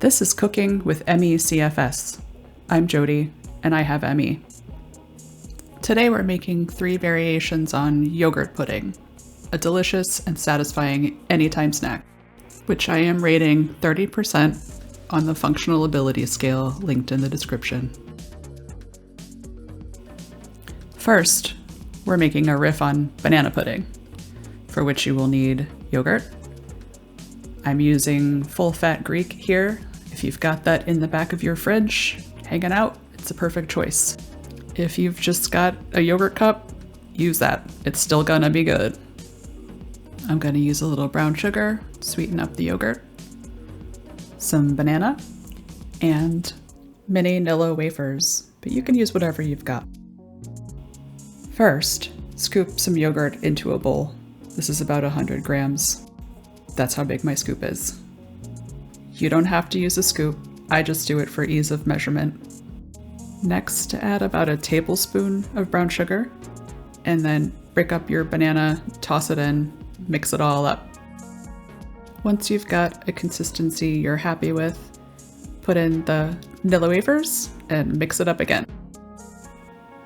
This is Cooking with ME CFS. I'm Jody, and I have ME. Today we're making 3 variations on yogurt pudding, a delicious and satisfying anytime snack, which I am rating 30% on the functional ability scale linked in the description. First, we're making a riff on banana pudding, for which you will need yogurt. I'm using full-fat Greek here. If you've got that in the back of your fridge, hanging out, it's a perfect choice. If you've just got a yogurt cup, use that. It's still gonna be good. I'm gonna use a little brown sugar, sweeten up the yogurt, some banana, and mini Nilla wafers, but you can use whatever you've got. First, scoop some yogurt into a bowl. This is about 100 grams. That's how big my scoop is. You don't have to use a scoop, I just do it for ease of measurement. Next, add about a tablespoon of brown sugar, and then break up your banana, toss it in, mix it all up. Once you've got a consistency you're happy with, put in the Nilla wafers and mix it up again.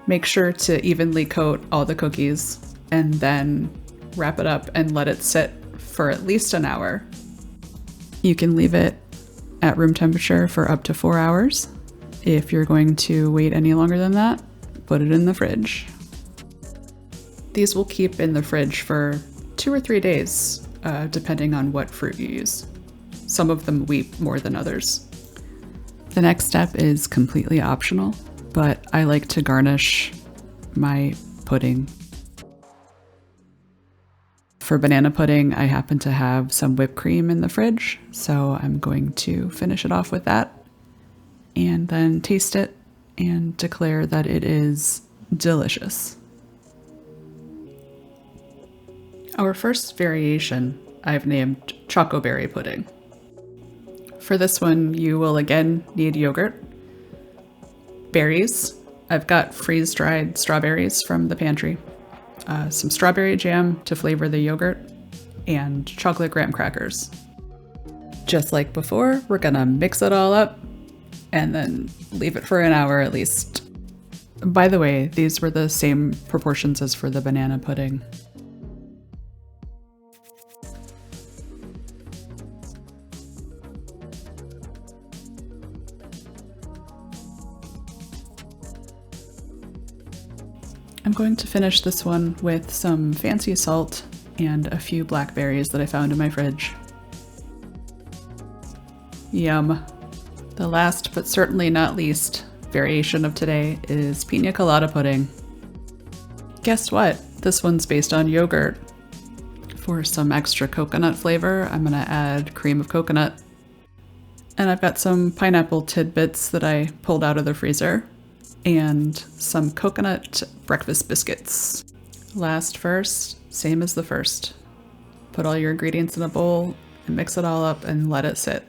Make sure to evenly coat all the cookies, and then wrap it up and let it sit for at least an hour. You can leave it at room temperature for up to 4 hours. If you're going to wait any longer than that, put it in the fridge. These will keep in the fridge for 2 or 3 days, depending on what fruit you use. Some of them weep more than others. The next step is completely optional, but I like to garnish my pudding. For banana pudding, I happen to have some whipped cream in the fridge, so I'm going to finish it off with that and then taste it and declare that it is delicious. Our first variation I've named chocoberry pudding. For this one, you will again need yogurt, berries. I've got freeze-dried strawberries from the pantry. Some strawberry jam to flavor the yogurt, and chocolate graham crackers. Just like before, we're gonna mix it all up and then leave it for an hour at least. By the way, these were the same proportions as for the banana pudding. I'm going to finish this one with some fancy salt and a few blackberries that I found in my fridge. Yum. The last but certainly not least variation of today is pina colada pudding. Guess what? This one's based on yogurt. For some extra coconut flavor, I'm gonna add cream of coconut. And I've got some pineapple tidbits that I pulled out of the freezer, and some coconut breakfast biscuits. Last first, same as the first. Put all your ingredients in a bowl and mix it all up and let it sit.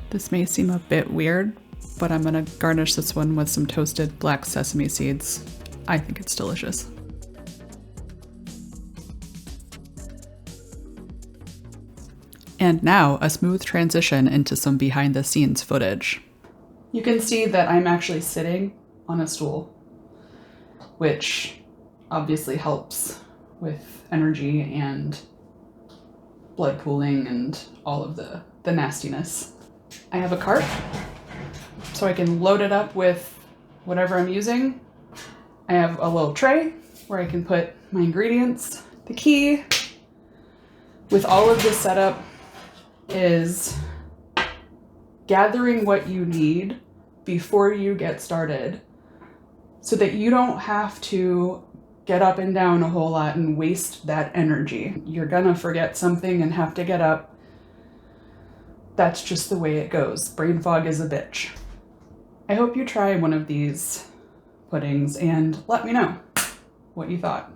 This may seem a bit weird, but I'm gonna garnish this one with some toasted black sesame seeds. I think it's delicious. And now, a smooth transition into some behind the scenes footage. You can see that I'm actually sitting on a stool, which obviously helps with energy and blood pooling and all of the nastiness. I have a cart, so I can load it up with whatever I'm using. I have a little tray where I can put my ingredients. The key with all of this setup is gathering what you need before you get started so that you don't have to get up and down a whole lot and waste that energy. You're gonna forget something and have to get up. That's just the way it goes. Brain fog is a bitch. I hope you try one of these puddings and let me know what you thought.